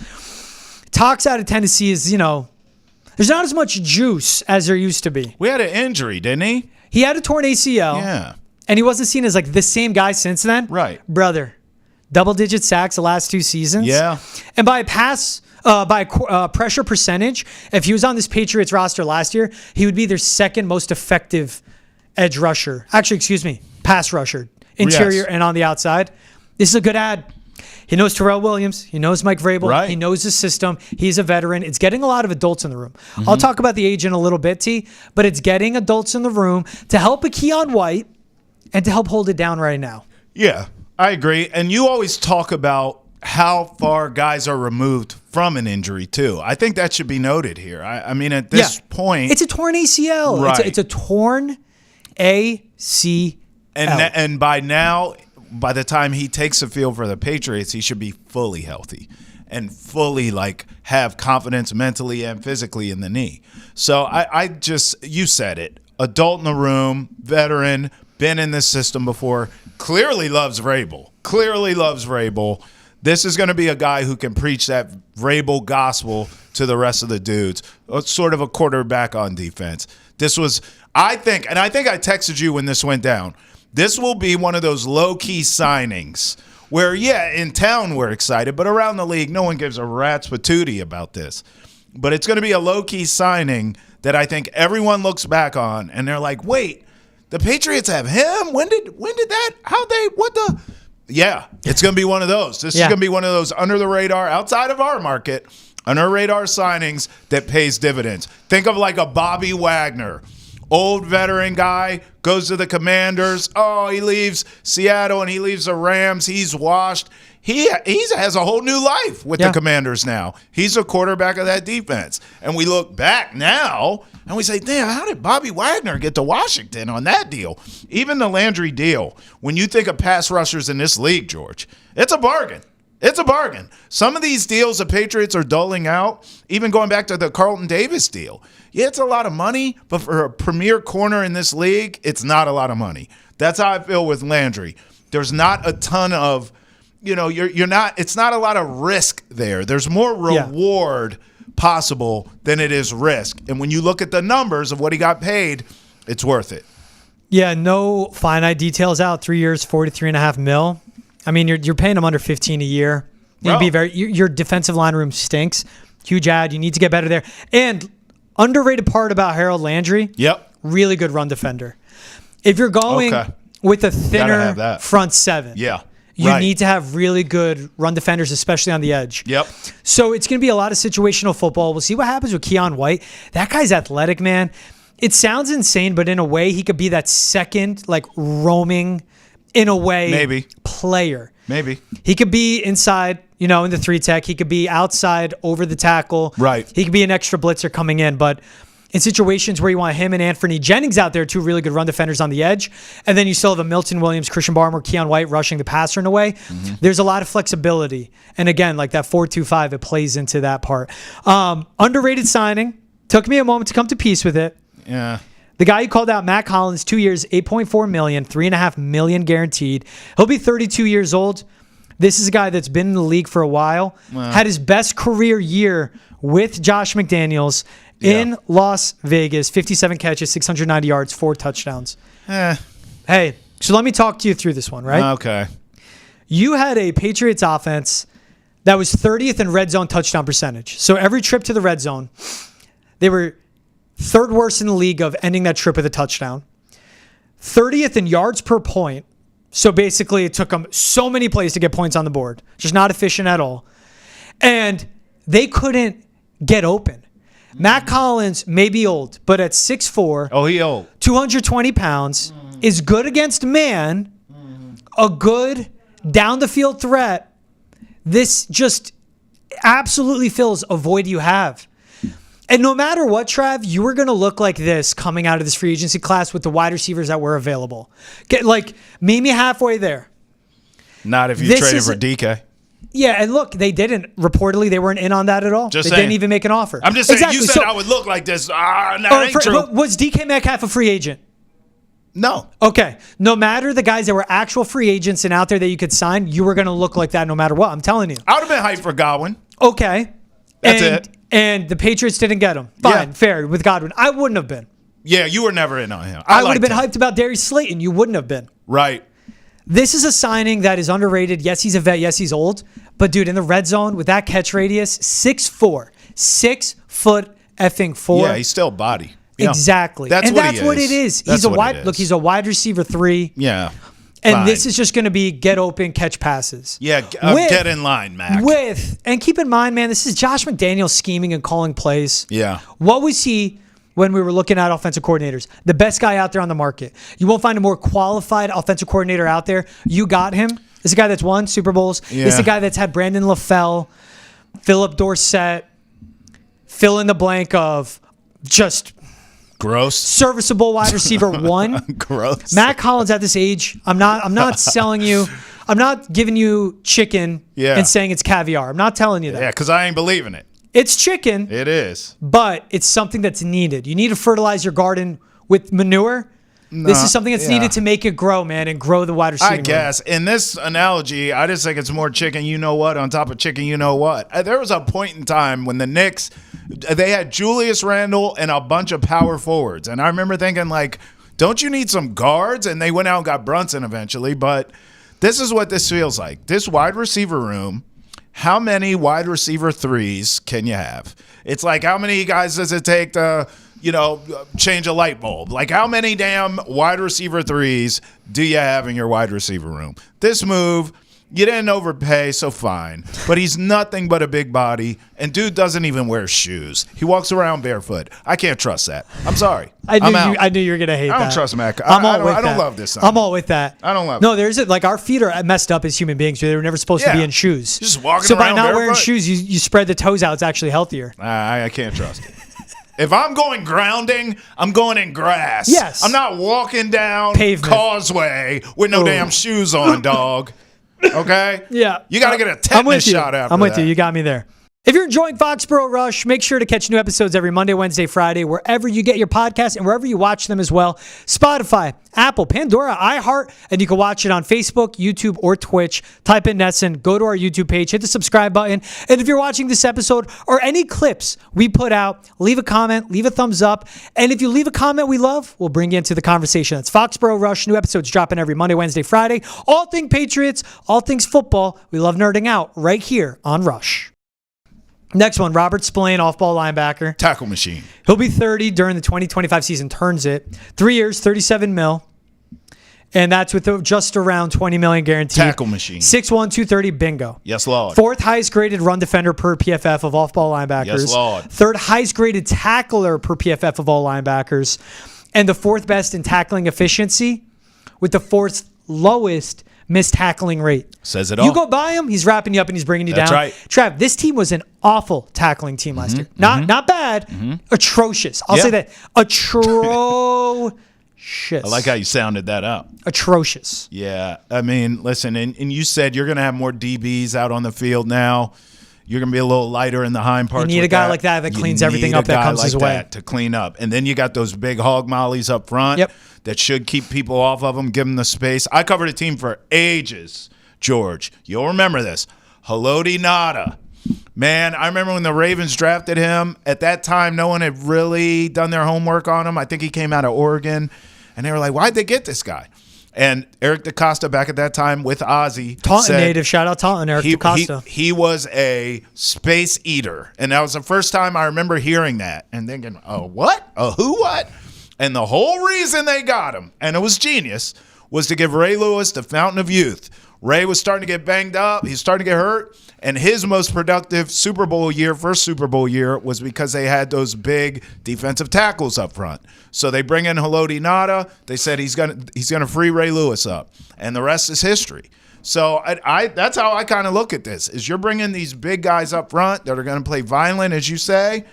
Talks out of Tennessee is, there's not as much juice as there used to be. We had an injury, didn't he? He had a torn ACL. Yeah. and he wasn't seen as like the same guy since then. Right. Brother, double-digit sacks the last 2 seasons. Yeah. And by pressure percentage, if he was on this Patriots roster last year, he would be their second most effective edge rusher. Actually, excuse me, pass rusher. Interior and on the outside. This is a good ad. He knows Terrell Williams. He knows Mike Vrabel. Right. He knows his system. He's a veteran. It's getting a lot of adults in the room. I'll talk about the age in a little bit, T, but it's getting adults in the room to help a Keon White and to help hold it down right now. Yeah, I agree. And you always talk about how far guys are removed from an injury, too. I think that should be noted here. I mean, at this point... It's a torn ACL. Right. It's a torn ACL. And by now... By the time he takes the field for the Patriots, he should be fully healthy and fully have confidence mentally and physically in the knee. So you said it, adult in the room, veteran, been in this system before, clearly loves Vrabel. This is going to be a guy who can preach that Vrabel gospel to the rest of the dudes, sort of a quarterback on defense. I think I texted you when this went down. This will be one of those low-key signings where, in town we're excited, but around the league, no one gives a rat's patootie about this. But it's going to be a low-key signing that I think everyone looks back on, and they're like, wait, the Patriots have him? When did that? Yeah, it's going to be one of those. This is going to be one of those under-the-radar, outside of our market, under-radar signings that pays dividends. Think of like a Bobby Wagner. Old veteran guy, goes to the Commanders. Oh, he leaves Seattle and he leaves the Rams. He's washed. He has a whole new life with the Commanders now. He's a quarterback of that defense. And we look back now and we say, damn, how did Bobby Wagner get to Washington on that deal? Even the Landry deal, when you think of pass rushers in this league, George, it's a bargain. It's a bargain. Some of these deals the Patriots are doling out, even going back to the Carlton Davis deal. Yeah, it's a lot of money, but for a premier corner in this league, it's not a lot of money. That's how I feel with Landry. There's not a ton of, it's not a lot of risk there. There's more reward possible than it is risk. And when you look at the numbers of what he got paid, it's worth it. Yeah, no finite details out. 3 years, $43.5 million. I mean, you're paying him under 15 a year. Your defensive line room stinks. Huge ad. You need to get better there. And underrated part about Harold Landry. Yep. Really good run defender. If you're going with a thinner front seven, you need to have really good run defenders, especially on the edge. Yep. So it's going to be a lot of situational football. We'll see what happens with Keon White. That guy's athletic, man. It sounds insane, but in a way, he could be that second, roaming. In a way, player. Maybe. He could be inside, in the 3-tech. He could be outside over the tackle. Right. He could be an extra blitzer coming in. But in situations where you want him and Anthony Jennings out there, two really good run defenders on the edge, and then you still have a Milton Williams, Christian Barmore, Keon White rushing the passer in a way, there's a lot of flexibility. And again, that 4-2-5, it plays into that part. Underrated signing. Took me a moment to come to peace with it. Yeah. The guy you called out, Mack Hollins, 2 years, $8.4 million, $3.5 million guaranteed. He'll be 32 years old. This is a guy that's been in the league for a while. Wow. Had his best career year with Josh McDaniels in Las Vegas. 57 catches, 690 yards, 4 touchdowns. Hey, so let me talk to you through this one, right? Okay. You had a Patriots offense that was 30th in red zone touchdown percentage. So every trip to the red zone, they were third worst in the league of ending that trip with a touchdown. 30th in yards per point. So basically it took them so many plays to get points on the board. Just not efficient at all. And they couldn't get open. Mack Hollins may be old, but at 6'4", he old. 220 pounds, is good against man, a good down-the-field threat. This just absolutely fills a void you have. And no matter what, Trav, you were going to look like this coming out of this free agency class with the wide receivers that were available. Meet me halfway there. Not if you traded for DK. Yeah, and look, they didn't. Reportedly, they weren't in on that at all. They didn't even make an offer. I'm just saying, you said I would look like this. That ain't true. Was DK Metcalf a free agent? No. Okay. No matter the guys that were actual free agents and out there that you could sign, you were going to look like that no matter what. I'm telling you. I would have been hyped for Godwin. Okay. That's it. And the Patriots didn't get him. Fine, fair with Godwin. I wouldn't have been. Yeah, you were never in on him. I would have been hyped about Darius Slayton. You wouldn't have been. Right. This is a signing that is underrated. Yes, he's a vet. Yes, he's old. But, dude, in the red zone with that catch radius, 6'4", 6 foot effing 4. Yeah, he's still body. Exactly. That's what it is. He's a wide receiver 3. Yeah. And Fine. this is just going to be get open, catch passes. Yeah, get in line, Mac. And keep in mind, man, this is Josh McDaniels scheming and calling plays. Yeah. What was he when we were looking at offensive coordinators? The best guy out there on the market. You won't find a more qualified offensive coordinator out there. You got him. This is a guy that's won Super Bowls. Yeah. This is a guy that's had Brandon LaFell, Philip Dorsett, fill in the blank of just gross, serviceable wide receiver 1. Gross. Mack Hollins at this age, I'm not selling you. I'm not giving you chicken and saying it's caviar. I'm not telling you that. Yeah, because I ain't believing it. It's chicken. It is. But it's something that's needed. You need to fertilize your garden with manure. This is something that's needed to make it grow, man, and grow the wide receiver. I guess. In this analogy, I just think it's more chicken you know what on top of chicken you know what. There was a point in time when the Knicks, they had Julius Randle and a bunch of power forwards. And I remember thinking, like, don't you need some guards? And they went out and got Brunson eventually. But this is what this feels like. This wide receiver room, how many wide receiver 3s can you have? It's like, how many guys does it take to change a light bulb? Like, how many damn wide receiver 3s do you have in your wide receiver room? This move, you didn't overpay, so fine. But he's nothing but a big body, and dude doesn't even wear shoes. He walks around barefoot. I can't trust that. I'm sorry. I knew you were going to hate that. I don't trust Mac. I don't love this sign. I'm all with that. I don't love it. No, there's it. Like, our feet are messed up as human beings. They were never supposed to be in shoes. Just walking so around by not barefoot? wearing shoes, you spread the toes out. It's actually healthier. I can't trust it. If I'm going grounding, I'm going in grass. Yes. I'm not walking down pavement. Causeway with no damn shoes on, dog. Okay? Yeah. You got to get a tetanus shot after I'm with that. you. You got me there. If you're enjoying Foxboro Rush, make sure to catch new episodes every Monday, Wednesday, Friday, wherever you get your podcasts and wherever you watch them as well. Spotify, Apple, Pandora, iHeart, and you can watch it on Facebook, YouTube, or Twitch. Type in Nesson, go to our YouTube page, hit the subscribe button. And if you're watching this episode or any clips we put out, leave a comment, leave a thumbs up. And if you leave a comment we love, we'll bring you into the conversation. That's Foxboro Rush. New episodes dropping every Monday, Wednesday, Friday. All things Patriots, all things football. We love nerding out right here on Rush. Next one, Robert Spillane, off-ball linebacker. Tackle machine. He'll be 30 during the 2025 season, turns it. 3 years, $37 million. And that's with just around $20 million guaranteed. Tackle machine. 6'1", 230, bingo. Yes, Lord. 4th highest graded run defender per PFF of off-ball linebackers. Yes, Lord. 3rd highest graded tackler per PFF of all linebackers. And the 4th best in tackling efficiency with the 4th lowest missed tackling rate. Says it all. You go by him, he's wrapping you up and he's bringing you That's down. Right. Trav, this team was an awful tackling team last year. Not bad, atrocious. I'll say that. Atrocious. I like how you sounded that out. Atrocious. Yeah. I mean, listen, and you said you're going to have more DBs out on the field now. You're going to be a little lighter in the hind parts. You need a guy like that cleans everything up that comes his way. To clean up. And then you got those big hog mollies up front that should keep people off of them, give them the space. I covered a team for ages, George. You'll remember this. Haloti Ngata. Man, I remember when the Ravens drafted him. At that time, no one had really done their homework on him. I think he came out of Oregon. And they were like, why'd they get this guy? And Eric DeCosta back at that time with Ozzie. Taunton native. Shout out Taunton, Eric DeCosta. He was a space eater. And that was the first time I remember hearing that and thinking, oh, what? Oh, who what? And the whole reason they got him, and it was genius, was to give Ray Lewis the fountain of youth. Ray was starting to get banged up. He was starting to get hurt. And his most productive Super Bowl year, first Super Bowl year, was because they had those big defensive tackles up front. So they bring in Haloti Ngata. They said he's gonna free Ray Lewis up. And the rest is history. So I that's how I kind of look at this, is you're bringing these big guys up front that are going to play violent, as you say,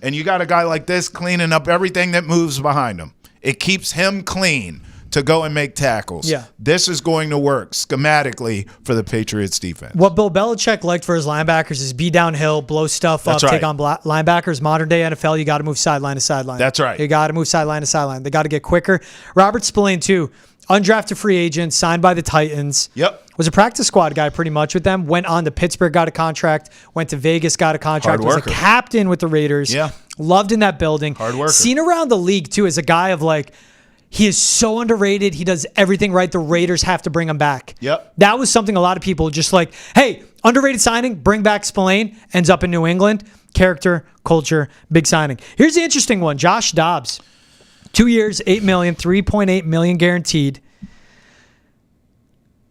and you got a guy like this cleaning up everything that moves behind him. It keeps him clean to go and make tackles. Yeah. This is going to work schematically for the Patriots defense. What Bill Belichick liked for his linebackers is be downhill, blow stuff up, take on linebackers. Modern day NFL, you got to move sideline to sideline. That's right. You got to move sideline to sideline. They got to get quicker. Robert Spillane, too. undrafted free agent, signed by the Titans. Yep. Was a practice squad guy pretty much with them. Went on to Pittsburgh, got a contract. Went to Vegas, got a contract. Was a captain with the Raiders. Yeah. Loved in that building. Hard worker. Seen around the league, too, as a guy of like, he is so underrated. He does everything right. The Raiders have to bring him back. Yep. That was something a lot of people just like, hey, underrated signing, bring back Spillane, ends up in New England. Character, culture, big signing. Here's the interesting one. Josh Dobbs. 2 years, $8 million, $3.8 million guaranteed.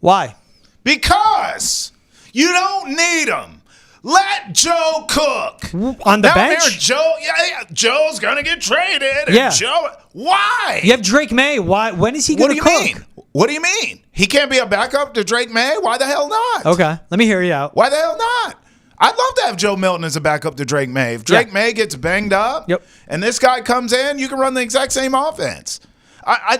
Why? Because you don't need him. Let Joe cook. On the Down bench? there, Joe, Joe's going to get traded. And Yeah. Why? You have Drake May. Why? When is he going to cook? Mean? What do you mean? He can't be a backup to Drake May? Why the hell not? Okay, let me hear you out. Why the hell not? I'd love to have Joe Milton as a backup to Drake May. If Drake May gets banged up and this guy comes in, you can run the exact same offense.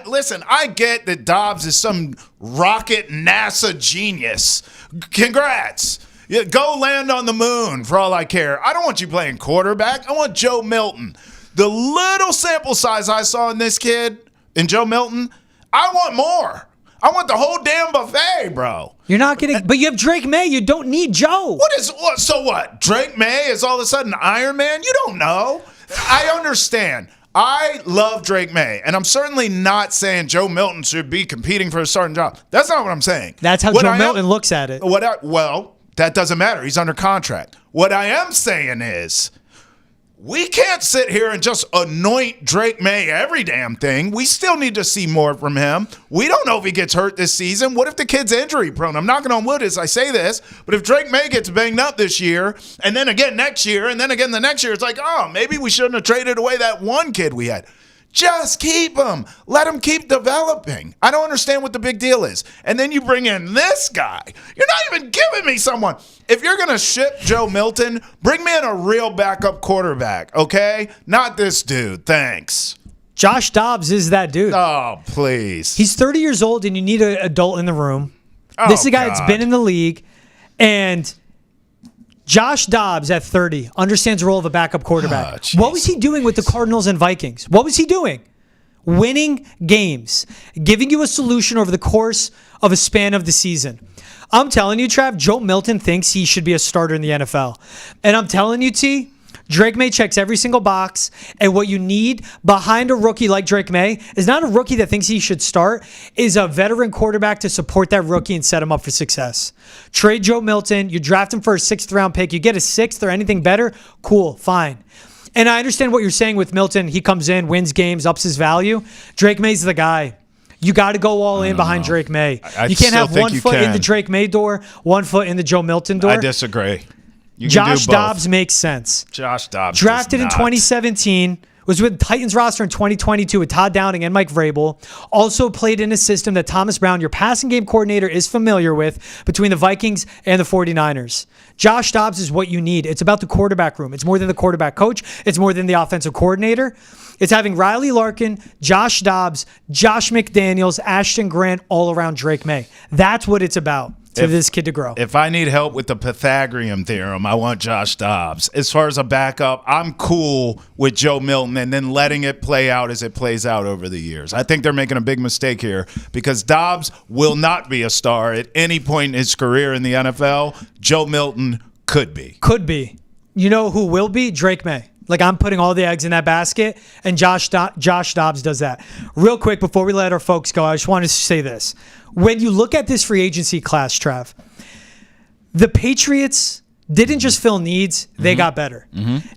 Listen, I get that Dobbs is some rocket NASA genius. Congrats. Yeah, go land on the moon for all I care. I don't want you playing quarterback. I want Joe Milton. The little sample size I saw in this kid, in Joe Milton, I want more. I want the whole damn buffet, bro. You're not getting, but you have Drake May. You don't need Joe. So what? Drake May is all of a sudden Iron Man? You don't know. I understand. I love Drake May, and I'm certainly not saying Joe Milton should be competing for a starting job. That's not what I'm saying. That's how Joe Milton looks at it. Well, that doesn't matter. He's under contract. What I am saying is, we can't sit here and just anoint Drake May every damn thing. We still need to see more from him. We don't know if he gets hurt this season. What if the kid's injury prone? I'm knocking on wood as I say this, but if Drake May gets banged up this year, and then again next year, and then again the next year, it's like, oh, maybe we shouldn't have traded away that one kid we had. Just keep him. Let him keep developing. I don't understand what the big deal is. And then you bring in this guy. You're not even giving me someone. If you're going to ship Joe Milton, bring me in a real backup quarterback, okay? Not this dude. Thanks. Josh Dobbs is that dude. Oh, please. He's 30 years old, and you need an adult in the room. This is a guy that's been in the league, and Josh Dobbs at 30 understands the role of a backup quarterback. What was he doing with the Cardinals and Vikings? What was he doing? Winning games, giving you a solution over the course of a span of the season. I'm telling you, Trav, Joe Milton thinks he should be a starter in the NFL. And I'm telling you, T, Drake May checks every single box, and what you need behind a rookie like Drake May is not a rookie that thinks he should start, is a veteran quarterback to support that rookie and set him up for success. Trade Joe Milton, you draft him for a 6th round pick, you get a 6th or anything better, cool, fine. And I understand what you're saying with Milton. He comes in, wins games, ups his value. Drake May's the guy. You got to go all in behind Drake May. You can't have one foot in the Drake May door, 1 foot in the Joe Milton door. I disagree. Josh Dobbs makes sense. Josh Dobbs drafted in 2017, was with the Titans roster in 2022 with Todd Downing and Mike Vrabel. Also played in a system that Thomas Brown, your passing game coordinator, is familiar with between the Vikings and the 49ers. Josh Dobbs is what you need. It's about the quarterback room. It's more than the quarterback coach. It's more than the offensive coordinator. It's having Riley Larkin, Josh Dobbs, Josh McDaniels, Ashton Grant, all around Drake May. That's what it's about. For this kid to grow. If I need help with the Pythagorean theorem, I want Josh Dobbs. As far as a backup, I'm cool with Joe Milton and then letting it play out as it plays out over the years. I think they're making a big mistake here because Dobbs will not be a star at any point in his career in the NFL. Joe Milton could be. Could be. You know who will be? Drake May. Like, I'm putting all the eggs in that basket, and Josh Dobbs does that. Real quick, before we let our folks go, I just wanted to say this. When you look at this free agency class, Trav, the Patriots didn't just fill needs, they got better.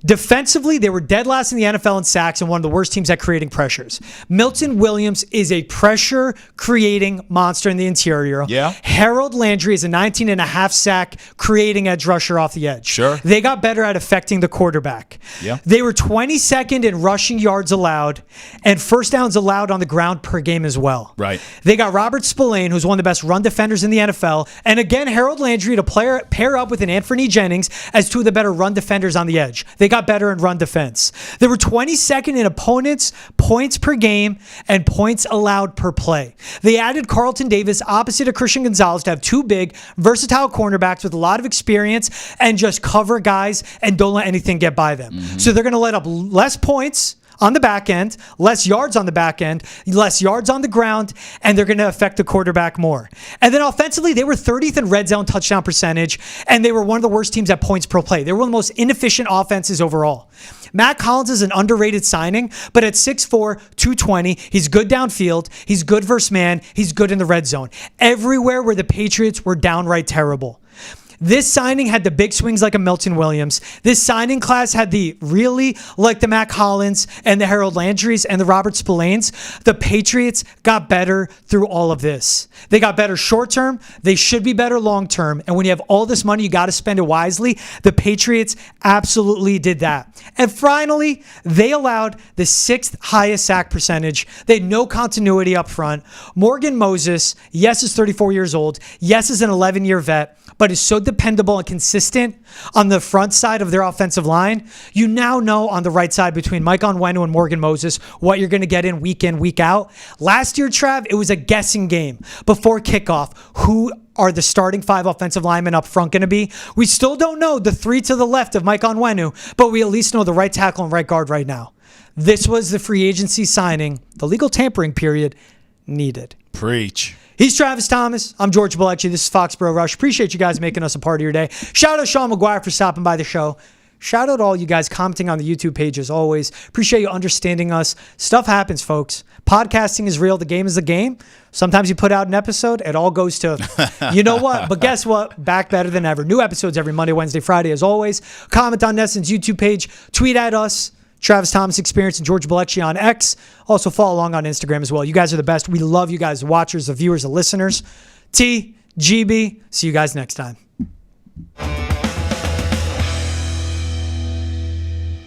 Defensively, they were dead last in the NFL in sacks and one of the worst teams at creating pressures. Milton Williams is a pressure-creating monster in the interior. Yeah. Harold Landry is a 19.5 sack creating edge rusher off the edge. Sure. They got better at affecting the quarterback. Yeah. They were 22nd in rushing yards allowed and first downs allowed on the ground per game as well. Right. They got Robert Spillane, who's one of the best run defenders in the NFL, and again, Harold Landry to pair up with an Anthony Jennings as two of the better run defenders on the edge. They got better in run defense. They were 22nd in opponents' points per game and points allowed per play. They added Carlton Davis opposite of Christian Gonzalez to have two big, versatile cornerbacks with a lot of experience and just cover guys and don't let anything get by them. So they're going to let up less points on the back end, less yards on the back end, less yards on the ground, and they're going to affect the quarterback more. And then offensively, they were 30th in red zone touchdown percentage, and they were one of the worst teams at points per play. They were one of the most inefficient offenses overall. Mack Hollins is an underrated signing, but at 6'4", 220, he's good downfield, he's good versus man, he's good in the red zone. Everywhere where the Patriots were downright terrible. This signing had the big swings like a Milton Williams. This signing class had the really like the Mack Hollins and the Harold Landrys and the Robert Spillanes. The Patriots got better through all of this. They got better short term. They should be better long term. And when you have all this money, you got to spend it wisely. The Patriots absolutely did that. And finally, they allowed the 6th highest sack percentage. They had no continuity up front. Morgan Moses, yes, is 34 years old. Yes, is an 11-year vet, but is so dependable and consistent on the front side of their offensive line. You now know on the right side between Mike Onwenu and Morgan Moses what you're going to get in, week out. Last year, Trav, it was a guessing game before kickoff. Who are the starting 5 offensive linemen up front going to be? We still don't know the 3 to the left of Mike Onwenu, but we at least know the right tackle and right guard right now. This was the free agency signing, the legal tampering period needed. Preach. He's Travis Thomas. I'm George Balekji. This is Foxboro Rush. Appreciate you guys making us a part of your day. Shout out Sean McGuire for stopping by the show. Shout out all you guys commenting on the YouTube page as always. Appreciate you understanding us. Stuff happens, folks. Podcasting is real. The game is the game. Sometimes you put out an episode, it all goes to, you know what? But guess what? Back better than ever. New episodes every Monday, Wednesday, Friday as always. Comment on Nesson's YouTube page. Tweet at us. Travis Thomas Experience and George Balekji on X. Also follow along on Instagram as well. You guys are the best. We love you guys, the watchers, the viewers, the listeners. T, GB. See you guys next time.